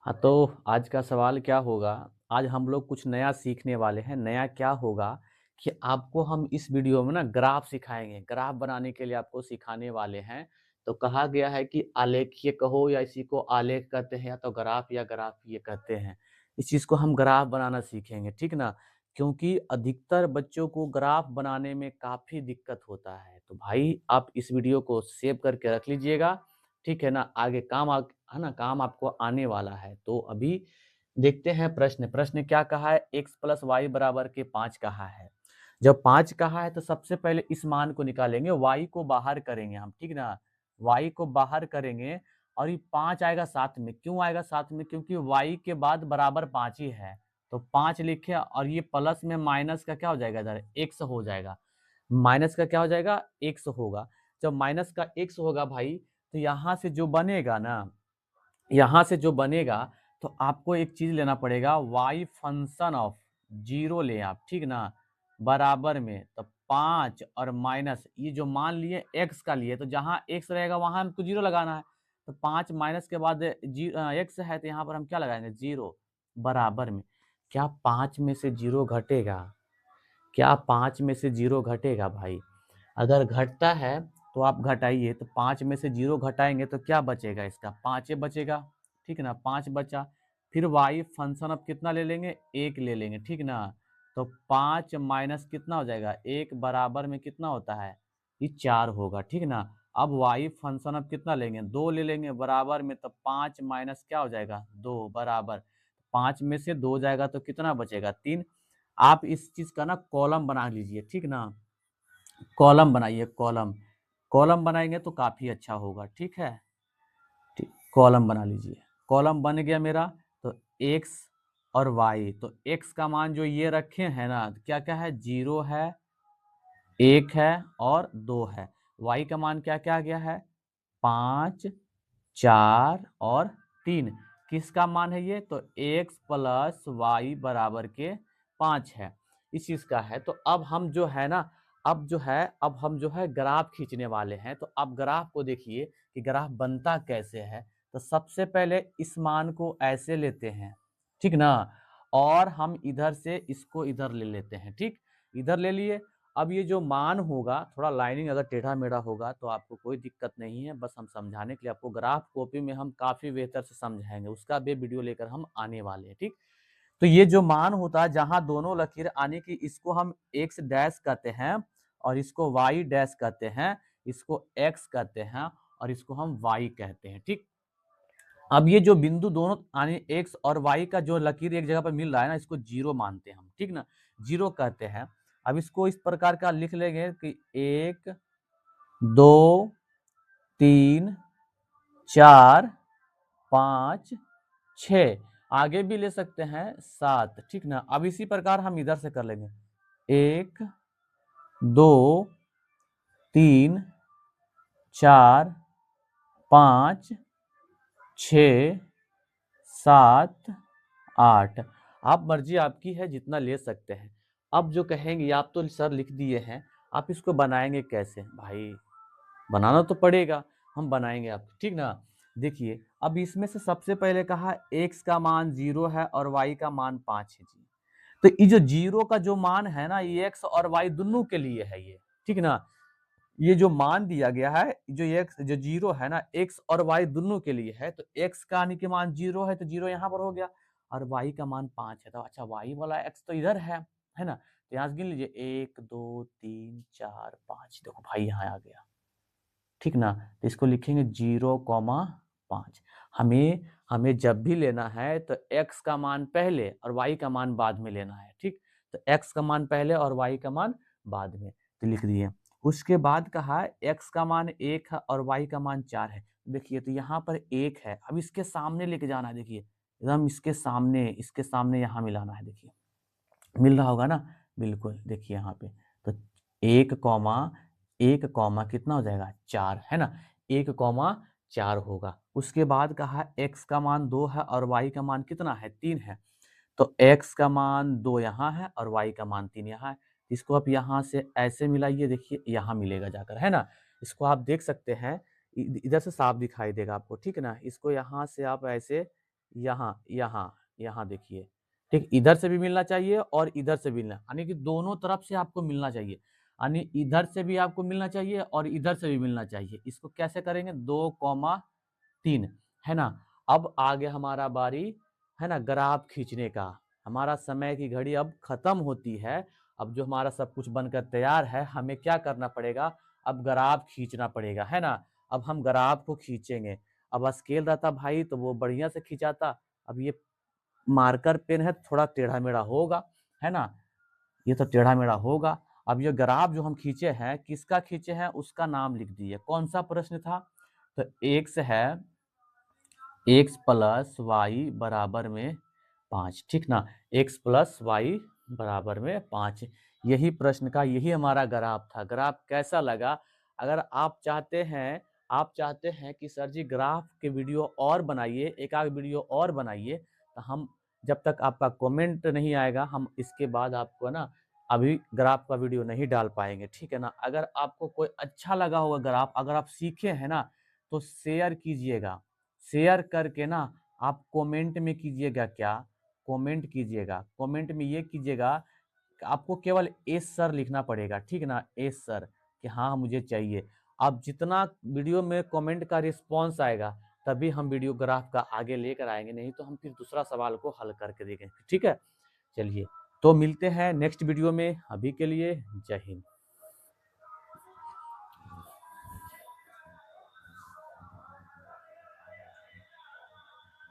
हाँ, तो आज का सवाल क्या होगा? आज हम लोग कुछ नया सीखने वाले हैं। नया क्या होगा कि आपको हम इस वीडियो में ना ग्राफ सिखाएँगे। ग्राफ बनाने के लिए आपको सिखाने वाले हैं। तो कहा गया है कि आलेखीय कहो या इसी को आलेख कहते हैं या तो ग्राफ या ग्राफीय कहते हैं। इस चीज़ को हम ग्राफ बनाना सीखेंगे, ठीक ना? क्योंकि अधिकतर बच्चों को ग्राफ बनाने में काफ़ी दिक्कत होता है। तो भाई आप इस वीडियो को सेव करके रख लीजिएगा, ठीक है ना? आगे काम आ है ना? काम आपको आने वाला है। तो अभी देखते हैं प्रश्न। प्रश्न क्या कहा है? x + y बराबर के 5 कहा है। जब 5 कहा है तो सबसे पहले इस मान को निकालेंगे, y को बाहर करेंगे हम, ठीक ना? y को बाहर करेंगे और ये 5 आएगा साथ में। क्यों आएगा साथ में? क्योंकि y के बाद बराबर 5 ही है। तो 5 लिखे और ये प्लस में माइनस का क्या हो जाएगा इधर? x हो जाएगा। माइनस का क्या हो जाएगा? x होगा। जब माइनस का x होगा भाई, तो यहाँ से जो बनेगा ना, यहाँ से जो बनेगा तो आपको एक चीज लेना पड़ेगा, y फंक्शन ऑफ 0 ले आप, ठीक ना? बराबर में तो 5 और माइनस ये जो मान लिए x का लिए, तो जहाँ x रहेगा वहां हमको 0 लगाना है। तो 5 माइनस के बाद x है तो यहाँ पर हम क्या लगाएंगे? 0 बराबर में। क्या 5 में से 0 घटेगा? क्या 5 में से 0 घटेगा भाई? अगर घटता है तो आप घटाइए, तो 5 में से 0 घटाएँगे तो क्या बचेगा इसका? 5 ही बचेगा, ठीक ना? 5 बचा, फिर y फंक्शन अब कितना ले लेंगे? 1 ले लेंगे, ठीक ना? तो 5 माइनस कितना हो जाएगा? 1 बराबर में कितना होता है? ये 4 होगा, ठीक ना? अब y फंक्शन अब कितना लेंगे? 2 ले लेंगे बराबर में, तो 5 माइनस क्या हो जाएगा? 2 बराबर। 5 में से 2 जाएगा तो कितना बचेगा? 3। आप इस चीज़ का ना कॉलम बना लीजिए, ठीक ना? कॉलम बनाइए कॉलम। कॉलम बनाएँगे तो काफ़ी अच्छा होगा, ठीक है? ठीक, कॉलम बना लीजिए। कॉलम बन गया मेरा, तो x और y, तो x का मान जो ये रखे हैं ना, क्या-क्या है? 0 है, 1 है और 2 है। y का मान क्या-क्या आ गया है? 5, 4 और 3। किसका मान है ये? तो x प्लस y बराबर के 5 है। इस चीज़ का है। तो अब हम जो है ना, अब हम जो है ग्राफ खींचने वाले हैं। तो अब ग्राफ को देखिए कि ग्राफ बनता कैसे है। तो सबसे पहले इस मान को ऐसे लेते हैं, ठीक ना? और हम इधर से इसको इधर ले लेते हैं, ठीक? इधर ले लिए। अब ये जो मान होगा, थोड़ा लाइनिंग अगर टेढ़ा-मेढ़ा होगा तो आपको कोई दिक्कत नहीं है, बस हम समझाने के लिए आपको ग्राफ कॉपी में हम काफ़ी बेहतर से समझाएँगे, उसका भी वीडियो लेकर हम आने वाले हैं, ठीक? तो ये जो मान होता है जहाँ दोनों लकीर आने की, इसको हम x डैश कहते हैं और इसको y डैश कहते हैं, इसको x कहते हैं और इसको हम y कहते हैं, ठीक? अब ये जो बिंदु दोनों आने x और y का जो लकीर एक जगह पर मिल रहा है ना, इसको 0 मानते हैं हम, ठीक ना? 0 कहते हैं। अब इसको इस प्रकार का लिख लेंगे कि 1, 2, 3, 4, 5, 6, आगे भी ले सकते हैं 7, ठीक ना? अब इसी प्रकार हम इधर से कर लेंगे 1, 2, 3, 4, 5, 6, 7, 8। आप मर्जी आपकी है, जितना ले सकते हैं। अब जो कहेंगे, आप तो सर लिख दिए हैं, आप इसको बनाएँगे कैसे? भाई बनाना तो पड़ेगा, हम बनाएँगे आपको, ठीक ना? देखिए, अब इसमें से सबसे पहले कहा x का मान 0 है और y का मान 5 है जी। तो ये जो 0 का जो मान है ना, ये x और y दोनों के लिए है ये, ठीक ना? ये जो मान दिया गया है, जो x जो 0 है ना, x और y दोनों के लिए है, तो x का यानी कि मान 0 है, तो 0 यहाँ पर हो गया और y का मान 5 है, तो अच्छा y वाला x तो इधर है ना? तो यहाँ से गिन लीजिए 1, 2, 3, 4, 5, देखो भाई यहाँ आ गया, ठीक ना? तो इसको लिखेंगे 0,5। हमें हमें जब भी लेना है तो x का मान पहले और y का मान बाद में लेना है, ठीक? तो x का मान पहले और y का मान बाद में, तो लिख दिए। उसके बाद कहा x का मान 1 है और y का मान 4 है। देखिए तो यहाँ पर 1 है, अब इसके सामने लेके जाना है, देखिए एकदम इसके सामने यहाँ मिलाना है, देखिए मिल रहा होगा ना? बिल्कुल, देखिए यहाँ पे। तो 1 कॉमा 1 कॉमा कितना हो जाएगा? 4, है ना? 1 कॉमा 4 होगा। उसके बाद कहा x का मान 2 है और y का मान कितना है? 3 है। तो x का मान 2 यहाँ है और y का मान 3 यहाँ है। इसको आप यहाँ से ऐसे मिलाइए, देखिए यहाँ मिलेगा जाकर, है ना? इसको आप देख सकते हैं, इधर से साफ दिखाई देगा आपको, ठीक है ना? इसको यहाँ से आप ऐसे यहाँ, यहाँ, यहाँ देखिए, ठीक इधर से भी मिलना चाहिए और इधर से भी मिलना, यानी कि दोनों तरफ से आपको मिलना चाहिए, यानी इधर से भी आपको मिलना चाहिए और इधर से भी मिलना चाहिए। इसको कैसे करेंगे? 2,3 है ना? अब आ गया हमारा बारी, है ना, ग्राफ खींचने का। हमारा समय की घड़ी अब खत्म होती है। अब जो हमारा सब कुछ बनकर तैयार है, हमें क्या करना पड़ेगा? अब ग्राफ खींचना पड़ेगा, है ना? अब हम ग्राफ को खींचेंगे। अब स्केल रहता भाई तो वो बढ़िया से खिंचाता। अब ये मार्कर पेन है, थोड़ा टेढ़ा-मेढ़ा होगा, है ना? ये तो टेढ़ा-मेढ़ा होगा। अब ये ग्राफ जो हम खींचे हैं, किसका खींचे हैं उसका नाम लिख दिए। कौन-सा प्रश्न था? तो एक्स है, एक्स प्लस वाई बराबर में 5, ठीक ना? एक्स प्लस वाई बराबर में 5। यही प्रश्न का यही हमारा ग्राफ था। ग्राफ कैसा लगा? अगर आप चाहते हैं कि सर जी ग्राफ के वीडियो और बनाइए, एक आध वीडियो और बनाइए, तो हम जब तक आपका कमेंट नहीं आएगा, हम इसके बाद आपको ना अभी ग्राफ का वीडियो नहीं डाल पाएँगे, ठीक है ना? अगर आपको कोई अच्छा लगा होगा ग्राफ, अगर आप सीखे हैं ना, तो शेयर कीजिएगा। शेयर करके ना आप कमेंट में कीजिएगा क्या? कमेंट कीजिएगा। कमेंट में ये कीजिएगा कि आपको केवल यस सर लिखना पड़ेगा, ठीक है ना? यस सर कि हाँ, मुझे चाहिए। अब जितना वीडियो में कमेंट का रिस्पॉन्स आएगा, तभी हम वीडियो ग्राफ का आगे लेकर आएँगे, नहीं तो हम फिर दूसरा सवाल को हल करके देंगे, ठीक है? चलिए, तो मिलते हैं नेक्स्ट वीडियो में। अभी के लिए जय हिंद।